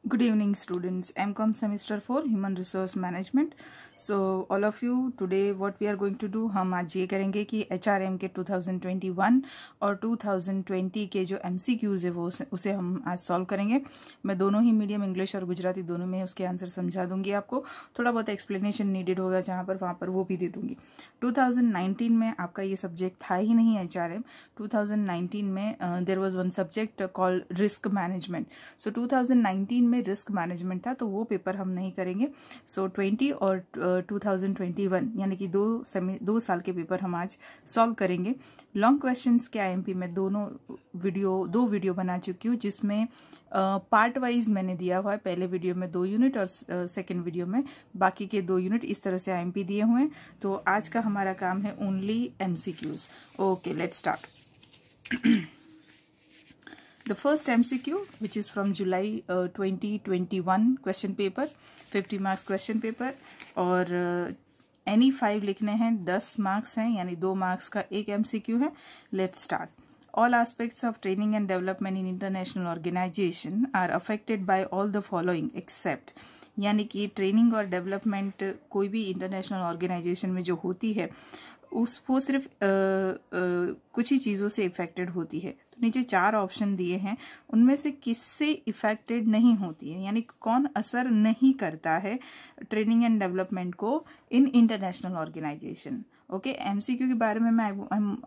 Good evening students. MCom semester 4 Human Resource Management. So all of you, today what we are going to do, हम आज ये करेंगे कि HRM के 2021 और 2020 के जो MCQs है वो उसे हम आज सॉल्व करेंगे। मैं दोनों ही मीडियम इंग्लिश और गुजराती दोनों में उसके आंसर समझा दूंगी। आपको थोड़ा बहुत एक्सप्लेनेशन नीडेड होगा जहाँ पर वहाँ पर वो भी दे दूंगी। 2019 में आपका ये सब्जेक्ट था ही नहीं HRM। 2019 में there was one subject called risk management. So 2019 में रिस्क मैनेजमेंट था, तो वो पेपर हम नहीं करेंगे। सो 20 और 2021 यानी कि दो साल के पेपर हम आज सॉल्व करेंगे। लॉन्ग क्वेश्चंस के आईएमपी में दो वीडियो बना चुकी हूँ, जिसमें पार्ट वाइज मैंने दिया हुआ है। पहले वीडियो में 2 यूनिट और सेकेंड वीडियो में बाकी के 2 यूनिट इस तरह से आईएमपी दिए हुए हैं। तो आज का हमारा काम है only MCQs। Okay, let's start. The first MCQ, which is from July 2021 question paper, 50 marks question paper, और any 5 लिखने हैं, 10 marks हैं, यानी 2 marks का एक MCQ है। Let's start. All aspects of training and development in international organization are affected by all the following except, यानी कि ट्रेनिंग और डेवलपमेंट कोई भी इंटरनेशनल ऑर्गेनाइजेशन में जो होती है वो सिर्फ कुछ ही चीज़ों से इफेक्टेड होती है। तो नीचे 4 ऑप्शन दिए हैं, उनमें से किससे इफेक्टेड नहीं होती है, यानी कौन असर नहीं करता है ट्रेनिंग एंड डेवलपमेंट को in international organisation. Okay, MCQ के बारे में मैं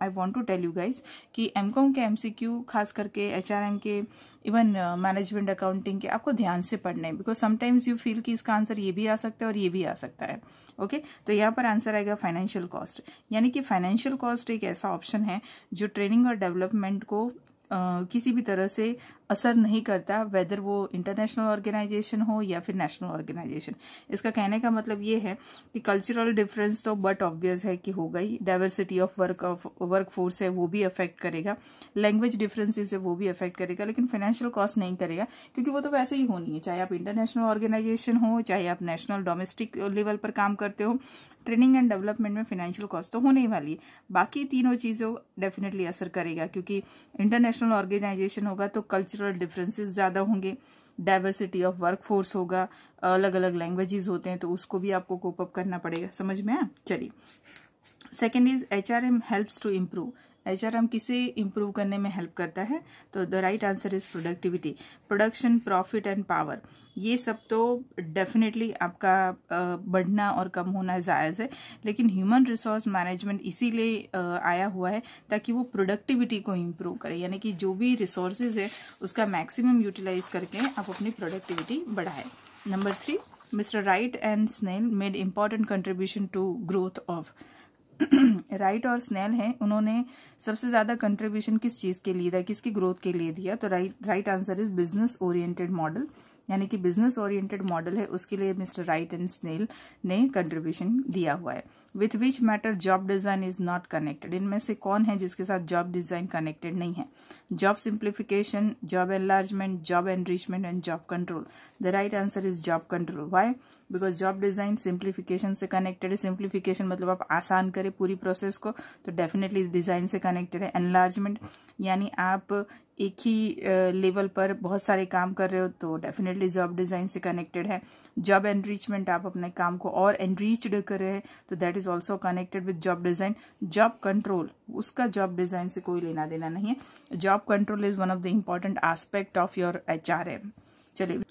I want to tell you guys कि MCOM के MCQ खास करके HRM के इवन मैनेजमेंट अकाउंटिंग के आपको ध्यान से पढ़ने हैं, बिकॉज समटाइम्स यू फील कि इसका आंसर ये भी आ सकता है और ये भी आ सकता है। ओके, तो यहाँ पर आंसर आएगा फाइनेंशियल कॉस्ट, यानी कि फाइनेंशियल कॉस्ट एक ऐसा ऑप्शन है जो ट्रेनिंग और डेवलपमेंट को किसी भी तरह से असर नहीं करता, वेदर वो इंटरनेशनल ऑर्गेनाइजेशन हो या फिर नेशनल ऑर्गेनाइजेशन। इसका कहने का मतलब ये है कि कल्चरल डिफरेंस तो बट ऑब्वियस है कि होगा ही, डाइवर्सिटी ऑफ वर्क फोर्स है वो भी अफेक्ट करेगा, लैंग्वेज डिफरेंसेस है वो भी अफेक्ट करेगा, लेकिन फाइनेंशियल कॉस्ट नहीं करेगा, क्योंकि वो तो वैसे ही होनी है, चाहे आप इंटरनेशनल ऑर्गेनाइजेशन हो, चाहे आप नेशनल डोमेस्टिक लेवल पर काम करते हो। ट्रेनिंग एंड डेवलपमेंट में फाइनेंशियल कॉस्ट तो होने ही वाली है। बाकी तीनों चीज़ों डेफिनेटली असर करेगा, क्योंकि इंटरनेशनल ऑर्गेनाइजेशन होगा तो कल्चरल डिफरेंसेस ज़्यादा होंगे, डाइवर्सिटी ऑफ वर्क फोर्स होगा, अलग अलग लैंग्वेजेस होते हैं, तो उसको भी आपको कोप अप करना पड़ेगा। समझ में आया? चलिए, second is HRM helps to improve. HRM किसे इम्प्रूव करने में हेल्प करता है? तो the right answer is productivity, production, profit and power. ये सब तो डेफिनेटली आपका बढ़ना और कम होना जायज़ है, लेकिन ह्यूमन रिसोर्स मैनेजमेंट इसीलिए आया हुआ है ताकि वो प्रोडक्टिविटी को इम्प्रूव करे, यानी कि जो भी रिसोर्सेज है उसका मैक्सिमम यूटिलाइज करके आप अपनी प्रोडक्टिविटी बढ़ाए। Number 3, mister Wright and Snell made important contribution to growth of. Wright और स्नेल है, उन्होंने सबसे ज्यादा कंट्रीब्यूशन किस चीज के लिए दिया, किसकी ग्रोथ के लिए दिया? तो right answer is business oriented model, यानी कि बिजनेस ओरिएंटेड मॉडल है उसके लिए मिस्टर राइट एंड स्नेल ने कंट्रीब्यूशन दिया हुआ है। With which matter job design is not connected. इनमें से कौन है जिसके साथ जॉब डिजाइन कनेक्टेड नहीं है? Job simplification, job enlargement, job enrichment and job control. The right answer is job control. Why? Because job design simplification से connected है। सिंप्लीफिकेशन मतलब आप आसान करें पूरी प्रोसेस को, तो डेफिनेटली डिजाइन से कनेक्टेड है। एनलार्जमेंट यानी आप एक ही लेवल पर बहुत सारे काम कर रहे हो, तो डेफिनेटली जॉब डिजाइन से कनेक्टेड है। जॉब एनरिचमेंट, आप अपने काम को और एनरिच्ड कर रहे हैं, तो that is also connected with job design. Job control, उसका जॉब डिजाइन से कोई लेना देना नहीं है। Job control is one of the important aspect of your HRM। चलिए,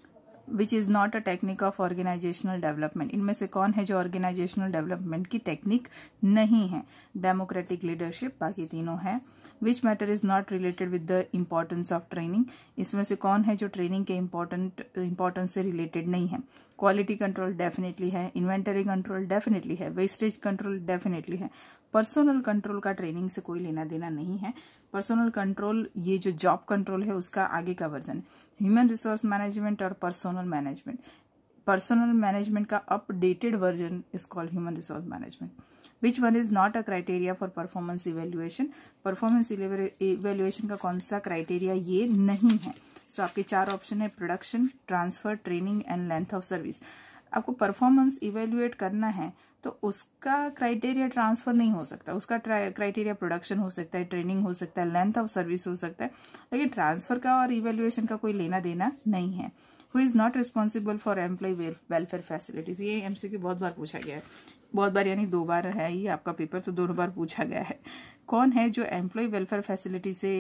which is not a technique of organisational development. इनमें से कौन है जो ऑर्गेनाइजेशनल डेवलपमेंट की टेक्निक नहीं है? डेमोक्रेटिक लीडरशिप, बाकी तीनों है। Which matter is not related with the importance of training. इसमें से कौन है जो ट्रेनिंग के इम्पोर्टेंस से रिलेटेड नहीं है? क्वालिटी कंट्रोल डेफिनेटली है, इन्वेंटरी कंट्रोल डेफिनेटली है, वेस्टेज कंट्रोल डेफिनेटली है। पर्सनल कंट्रोल का ट्रेनिंग से कोई लेना देना नहीं है। पर्सनल कंट्रोल, ये जो जॉब कंट्रोल है उसका आगे का वर्जन। ह्यूमन रिसोर्स मैनेजमेंट और पर्सनल मैनेजमेंट, पर्सनल मैनेजमेंट का updated version is called human resource management. Which one is not a criteria for performance evaluation. Performance evaluation का कौन सा क्राइटेरिया ये नहीं है? सो आपके 4 ऑप्शन है, production, transfer, training and length of service. आपको परफॉर्मेंस इवेल्युएट करना है तो उसका क्राइटेरिया ट्रांसफर नहीं हो सकता, उसका क्राइटेरिया प्रोडक्शन हो सकता है, ट्रेनिंग हो सकता है, लेंथ ऑफ सर्विस हो सकता है, लेकिन ट्रांसफर का और इवेल्युएशन का कोई लेना देना नहीं है। Who is not responsible for employ welfare facilities. ये एमसीक्यू बहुत बार पूछा गया है, बहुत बार यानी 2 बार है ये आपका पेपर, तो 2 बार पूछा गया है। कौन है जो एम्प्लॉय वेलफेयर फैसिलिटी से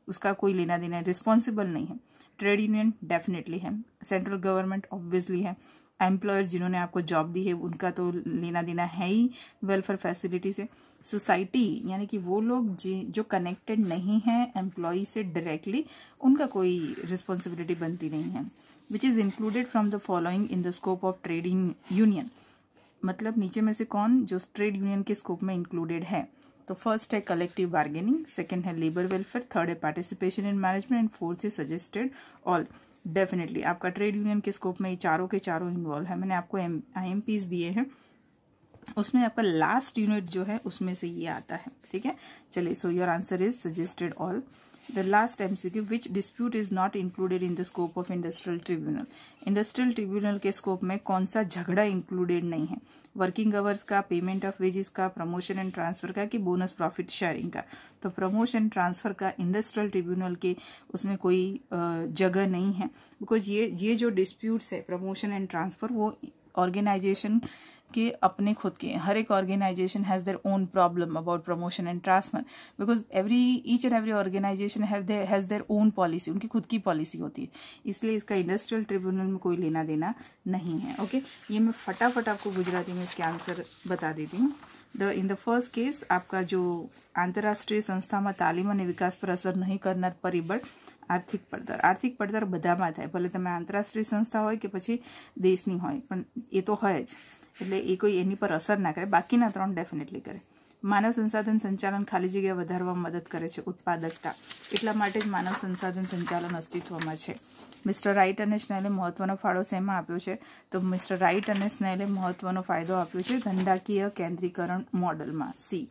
उसका कोई लेना देना है, रिस्पॉन्सिबल नहीं है? ट्रेड यूनियन डेफिनेटली है, सेंट्रल गवर्नमेंट ऑब्वियसली है, एम्प्लॉयर जिन्होंने आपको जॉब दी है उनका तो लेना देना है ही वेलफेयर फैसिलिटी से। सोसाइटी यानी कि वो लोग जो कनेक्टेड नहीं है एम्प्लॉय से डायरेक्टली, उनका कोई रिस्पॉन्सिबिलिटी बनती नहीं है। Which is included from the following in the scope of trade union, मतलब नीचे में से कौन जो ट्रेड यूनियन के स्कोप में इंक्लूडेड है? तो फर्स्ट है कलेक्टिव बार्गेनिंग, सेकंड है लेबर वेलफेयर, थर्ड है participation in management and fourth है सजेस्टेड ऑल। डेफिनेटली आपका ट्रेड यूनियन के स्कोप में ये चारों के चारों इन्वॉल्व है। मैंने आपको IMPs दिए हैं, उसमें आपका लास्ट यूनिट जो है उसमें से ये आता है, ठीक है। चलिए, so your answer is suggested all. The last MCQ, which dispute is not included in the scope of industrial tribunal. Industrial tribunal के स्कोप में कौन सा झगड़ा इंक्लूडेड नहीं है? वर्किंग आवर्स का, पेमेंट ऑफ वेजेस का, प्रमोशन एंड ट्रांसफर का, कि बोनस प्रॉफिट शेयरिंग का? तो प्रमोशन ट्रांसफर का इंडस्ट्रियल ट्रिब्यूनल के उसमें कोई जगह नहीं है, बिकॉज ये जो डिस्प्यूट्स है प्रमोशन एंड ट्रांसफर, वो ऑर्गेनाइजेशन के अपने खुद के, हर एक organisation has their own problem about promotion and transfer, because each and every organisation has their own policy, उनकी खुद की पॉलिसी होती है, इसलिए इसका इंडस्ट्रियल ट्रिब्यूनल में कोई लेना देना नहीं है। ओके, ये मैं फटाफट आपको गुजराती में इसके आंसर बता देती हूँ। इन द फर्स्ट केस आपका जो आंतरराष्ट्रीय संस्था में तालीम और विकास पर असर नहीं करनार परिबळ आर्थिक પડતર બધામાં થાય, ભલે તમે આંતરરાષ્ટ્રીય સંસ્થા હોય કે પછી દેશની હોય, પણ એ તો હોય જ, એટલે એ કોઈ એની પર અસર ના કરે, બાકીના 3 ડેફિનેટલી કરે। માનવ સંસાધન સંચાલન ખાલી જગ્યા વધારવામાં મદદ કરે છે, ઉત્પાદકતા, એટલા માટે જ માનવ સંસાધન સંચાલન અસ્તિત્વમાં છે। મિસ્ટર રાઇટ અને સ્નેલે મહત્વનો ફાળો શેમાં આપ્યો છે? તો મિસ્ટર રાઇટ અને સ્નેલે મહત્વનો ફાયદો આપ્યો છે ધંધાકીય કેન્દ્રીકરણ મોડલમાં। સી,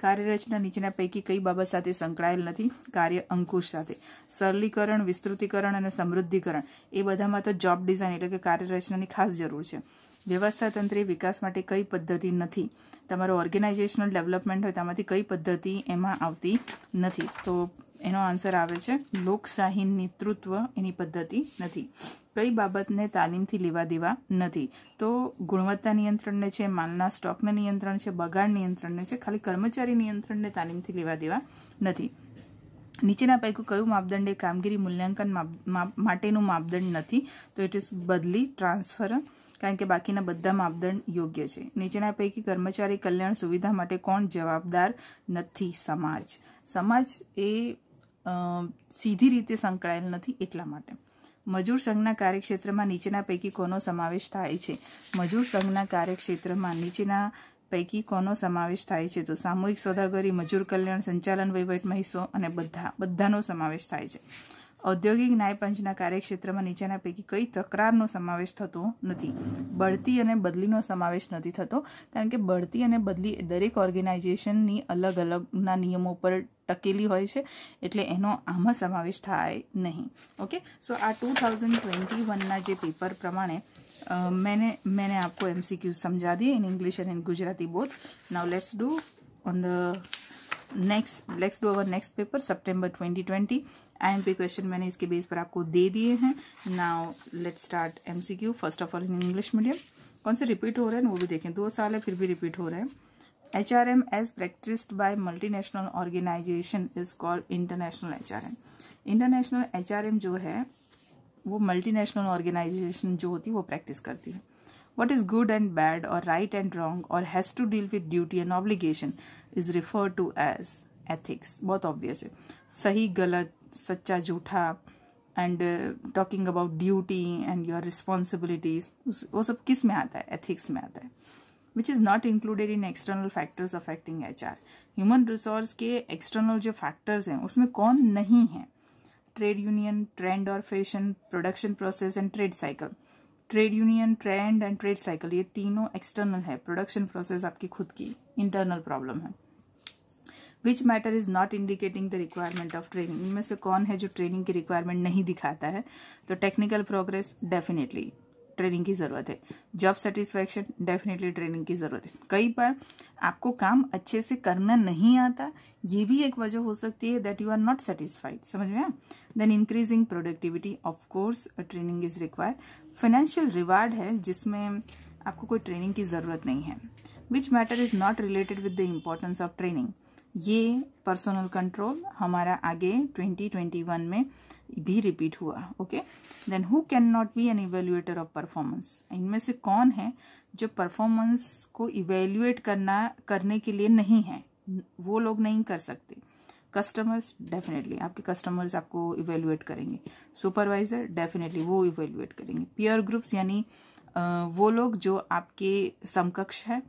કાર્યરચના નીચેના પૈકી કઈ બાબત સાથે સંકળાયેલ નથી? કાર્ય અંકુશ સાથે। સરલીકરણ, વિસ્તૃતીકરણ અને સમૃદ્ધિકરણ, એ બધામાં તો જોબ ડિઝાઇન એટલે કે કાર્યરચનાની ખાસ જરૂર છે। વ્યવસ્થાતંત્રીય વિકાસ માટે કઈ પદ્ધતિ નથી? તમારો ઓર્ગેનાઇઝેશનલ ડેવલપમેન્ટ હોય તેમાંથી કઈ પદ્ધતિ એમાં આવતી નથી? તો એનો આન્સર આવે છે લોકશાહી નેતૃત્વ, એની પદ્ધતિ નથી। કઈ બાબતને તાલીમથી લેવા દેવા નથી? તો ગુણવત્તા નિયંત્રણને છે, માલના સ્ટોકને નિયંત્રણ છે, બગાડ નિયંત્રણને છે, ખાલી કર્મચારી નિયંત્રણને તાલીમથી લેવા દેવા નથી। નીચેના પૈકી કયું માપદંડ એ કામગીરી મૂલ્યાંકન માટેનું માપદંડ નથી? તો ઇટ ઇઝ બદલી, ટ્રાન્સફર, કારણ કે બાકીના બધા માપદંડ યોગ્ય છે। નીચેના પૈકી કર્મચારી કલ્યાણ સુવિધા માટે કોણ જવાબદાર નથી? સમાજ એ સીધી રીતે સંકળાયેલ નથી, એટલા માટે। મજૂર સંઘના કાર્યક્ષેત્રમાં નીચેના પૈકી કોનો સમાવેશ થાય છે? મજૂર સંઘના કાર્યક્ષેત્રમાં નીચેના પૈકી કોનો સમાવેશ થાય છે? તો સામૂહિક સોદાગરી, મજૂર કલ્યાણ, સંચાલન વહીવટમાં હિસ્સો અને બધાનો સમાવેશ થાય છે। ઔદ્યોગિક ન્યાયપંચના કાર્યક્ષેત્રમાં નીચેના પૈકી કઈ તકરારનો સમાવેશ થતો નથી? બઢતી અને બદલીનો સમાવેશ નથી થતો, કારણ કે બઢતી અને બદલી દરેક ઓર્ગેનાઇઝેશનની અલગ અલગના નિયમો પર ટકેલી હોય છે, એટલે એનો આમાં સમાવેશ થાય નહીં। ઓકે, સો આ 2021ના જે પેપર પ્રમાણે मैंने आपको MCQ समझा दिए in English and in Gujarati both. Now let's do our next paper September 2020। IMP question मैंने इसके बेस पर आपको दे दिए हैं। Now let's start MCQ। First of all in English medium, कौन से रिपीट हो रहे हैं वो भी देखें, 2 साल है फिर भी रिपीट हो रहे हैं। HRM as practised by multinational organisation is called international HRM। International HRM जो है वो मल्टीनेशनल ऑर्गेनाइजेशन जो होती है वो प्रैक्टिस करती है। What is good and bad और राइट एंड रॉन्ग और has to deal with duty and obligation is referred to as ethics. बहुत ऑब्वियस है, सही गलत, सच्चा झूठा, and talking about duty and your responsibilities, वो सब किस में आता है? एथिक्स में आता है। विच is not included in external factors affecting HR। Human resource के एक्सटर्नल जो फैक्टर्स हैं उसमें कौन नहीं है? ट्रेड यूनियन, ट्रेंड और fashion, production process and trade cycle. Trade union, trend and trade cycle ये तीनों एक्सटर्नल है, प्रोडक्शन प्रोसेस आपकी खुद की इंटरनल प्रॉब्लम है। Which matter is not indicating the requirement of training, इनमें से कौन है जो ट्रेनिंग की रिक्वायरमेंट नहीं दिखाता है? तो टेक्निकल प्रोग्रेस डेफिनेटली, ट्रेनिंग की ज़रूरत है। जॉब सेटिस्फैक्शन, डेफिनेटली ट्रेनिंग की ज़रूरत है। कई बार आपको काम अच्छे से करना नहीं आता, ये भी एक वजह हो सकती है that you are not satisfied. समझ में आया? Then increasing productivity, of course training is required. Financial reward है जिसमें आपको कोई ट्रेनिंग की ज़रूरत नहीं है। Which matter is not related with the importance of training, ये पर्सनल कंट्रोल हमारा आगे 2021 में भी रिपीट हुआ। Okay, then who can not be an evaluator of performance, इनमें से कौन है जो परफॉर्मेंस को इवेल्युएट करने के लिए नहीं है, वो लोग नहीं कर सकते। कस्टमर्स, डेफिनेटली आपके कस्टमर्स आपको इवेल्युएट करेंगे। सुपरवाइजर, डेफिनेटली वो इवेल्युएट करेंगे। पीयर ग्रुप्स यानी वो लोग जो आपके समकक्ष है,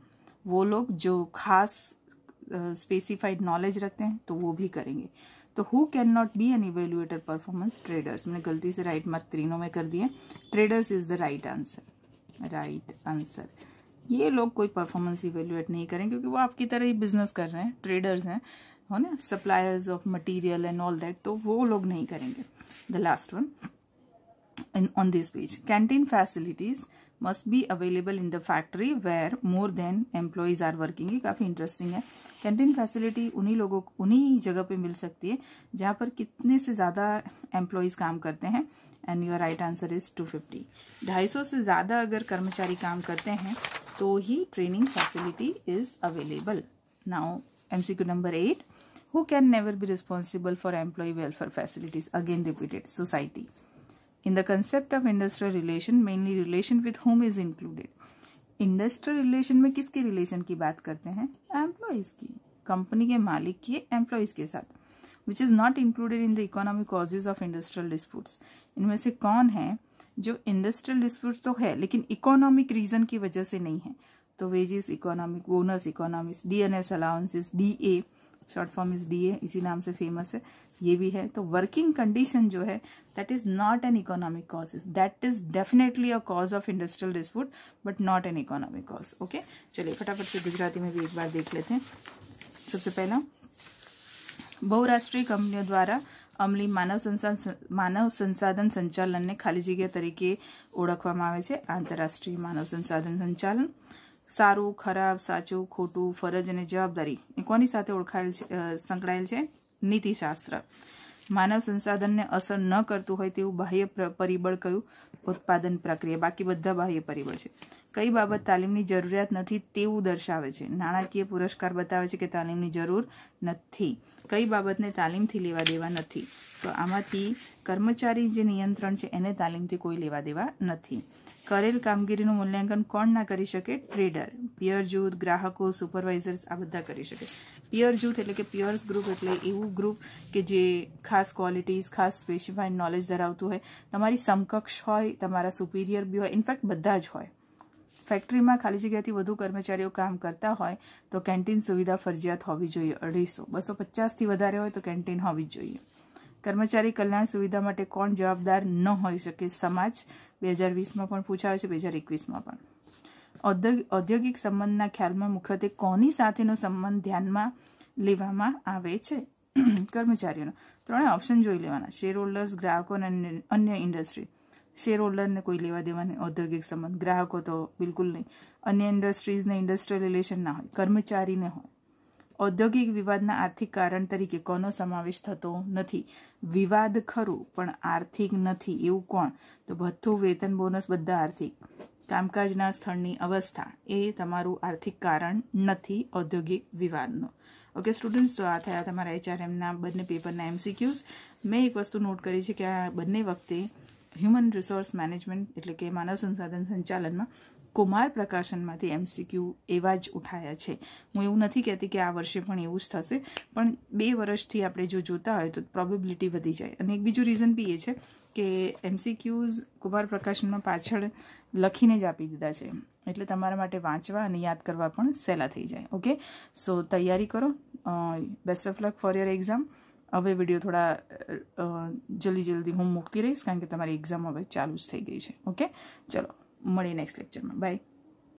वो लोग जो खास स्पेसिफाइड नॉलेज रखते हैं, तो वो भी करेंगे। तो who can not be an evaluator performance, traders. मैंने गलती से राइट मार्क तीनों में कर दिए, traders is the right answer. Right answer, ये लोग कोई परफॉर्मेंस इवेल्युएट नहीं करेंगे क्योंकि वो आपकी तरह ही बिजनेस कर रहे हैं, ट्रेडर्स हैं, हो ना, suppliers of material and all that, तो वो लोग नहीं करेंगे। The last one on this page, canteen facilities must be available in the factory where more than employees are working। ये काफी इंटरेस्टिंग है। कैंटीन फैसिलिटी उन्हीं जगह पे मिल सकती है जहाँ पर कितने से ज्यादा एम्प्लॉयज काम करते हैं, and your right answer is 250। 250 से ज्यादा अगर कर्मचारी काम करते हैं तो ही training facility is available. Now MCQ number 8, who can never be responsible for employee welfare facilities, again repeated, society। In the concept of industrial relation, mainly relation with whom is included। Industrial relation में किसकी relation की बात करते हैं? Employees की, company के मालिक की एम्प्लॉयज के साथ। विच is not included in the economic causes of industrial disputes. इनमें से कौन है जो इंडस्ट्रियल डिस्प्यूट तो है लेकिन इकोनॉमिक रीजन की वजह से नहीं है? तो wages economic, bonus economics, DNS allowances, DA short form is DA, इसी नाम से फेमस है, ये भी है। तो वर्किंग कंडीशन जो है that is not an economic cause, that is definitely a cause of industrial dispute but not an economic cause. Okay, चलिए फटाफट से गुजराती में भी एक बार देख लेते हैं। सबसे पहला, बहुराष्ट्रीय कंपनियों द्वारा અમલી માનવ સંસાધન સંચાલનને ખાલી જગ્યા તરીકે ઓળખવામાં આવે છે આંતરરાષ્ટ્રીય માનવ સંસાધન સંચાલન। સારું, ખરાબ, સાચું, ખોટું, ફરજ અને જવાબદારી એ કોની સાથે સંકળાયેલ છે? નીતિશાસ્ત્ર। માનવ સંસાધનને અસર ન કરતું હોય તેવું બાહ્ય પરિબળ કયું? ઉત્પાદન પ્રક્રિયા। બાકી બધા બાહ્ય પરિબળ છે। કઈ બાબત તાલીમની જરૂરિયાત નથી તેવું દર્શાવે છે? નાણાકીય પુરસ્કાર બતાવે છે કે તાલીમની જરૂર નથી। કઈ બાબતને તાલીમથી લેવા દેવા નથી? તો આમાંથી કર્મચારી જે નિયંત્રણ છે એને તાલીમથી કોઈ લેવા દેવા નથી। કરેલ કામગીરીનું મૂલ્યાંકન કોણ ના કરી શકે? ટ્રેડર। પિયર જૂથ, ગ્રાહકો, સુપરવાઇઝર્સ આ બધા કરી શકે। પિયર જૂથ એટલે કે પિયર્સ ગ્રુપ એટલે એવું ગ્રુપ કે જે ખાસ ક્વોલિટીઝ, ખાસ સ્પેસિફાઈડ નોલેજ ધરાવતું હોય, તમારી સમકક્ષ હોય, તમારા સુપિરિયર બી હોય, ઇનફેક્ટ બધા જ હોય। ફેક્ટરીમાં ખાલી જગ્યાથી વધુ કર્મચારીઓ કામ કરતા હોય તો કેન્ટીન સુવિધા ફરજિયાત હોવી જોઈએ। 250, 250થી વધારે હોય તો કેન્ટીન હોવી જ જોઈએ। કર્મચારી કલ્યાણ સુવિધા માટે કોણ જવાબદાર ન હોઈ શકે? સમાજ। 2020માં પણ પૂછાયો છે, 2021માં પણ। ઔદ્યોગિક સંબંધના ખ્યાલમાં મુખ્યત્વે કોની સાથેનો સંબંધ ધ્યાનમાં લેવામાં આવે છે? કર્મચારીઓનો। ત્રણે ઓપ્શન જોઈ લેવાના, શેર હોલ્ડર્સ, ગ્રાહકો અને અન્ય ઇન્ડસ્ટ્રી। શેર હોલ્ડરને કોઈ લેવા દેવા નહીં, ઔદ્યોગિક સંબંધ, ગ્રાહકો તો બિલકુલ નહીં, અન્ય ઇન્ડસ્ટ્રીઝને ઇન્ડસ્ટ્રીયલ રિલેશન ના હોય, કર્મચારીને હોય। ઔદ્યોગિક વિવાદના આર્થિક કારણ તરીકે કોનો સમાવેશ થતો નથી? વિવાદ ખરું પણ આર્થિક નથી એવું કોણ? તો ભથ્થું, વેતન, બોનસ બધા આર્થિક। કામકાજના સ્થળની અવસ્થા એ તમારું આર્થિક કારણ નથી ઔદ્યોગિક વિવાદનો। ઓકે સ્ટુડન્ટ્સ, તો આ થયા તમારા HRMના બંને પેપરના MCQs। મેં એક વસ્તુ નોટ કરી છે કે આ બંને વખતે હ્યુમન રિસોર્સ મેનેજમેન્ટ એટલે કે માનવ સંસાધન સંચાલનમાં કુમાર પ્રકાશનમાંથી MCQ એવા જ ઉઠાયા છે। હું એવું નથી કહેતી કે આ વર્ષે પણ એવું જ થશે, પણ 2 વર્ષથી આપણે જો જોતા હોય તો પ્રોબેબિલિટી વધી જાય। અને એક બીજું રીઝન બી એ છે કે MCQs કુમાર પ્રકાશનમાં પાછળ લખીને જ આપી દીધા છે, એટલે તમારા માટે વાંચવા અને યાદ કરવા પણ સહેલા થઈ જાય। ઓકે, સો તૈયારી કરો। Best of luck for your exam. હવે વિડીયો થોડા જલ્દી હું મૂકતી રહીશ કારણ કે તમારી એક્ઝામ હવે ચાલુ જ થઈ ગઈ છે। ઓકે, ચલો મળીએ નેક્સ્ટ લેક્ચરમાં, બાય।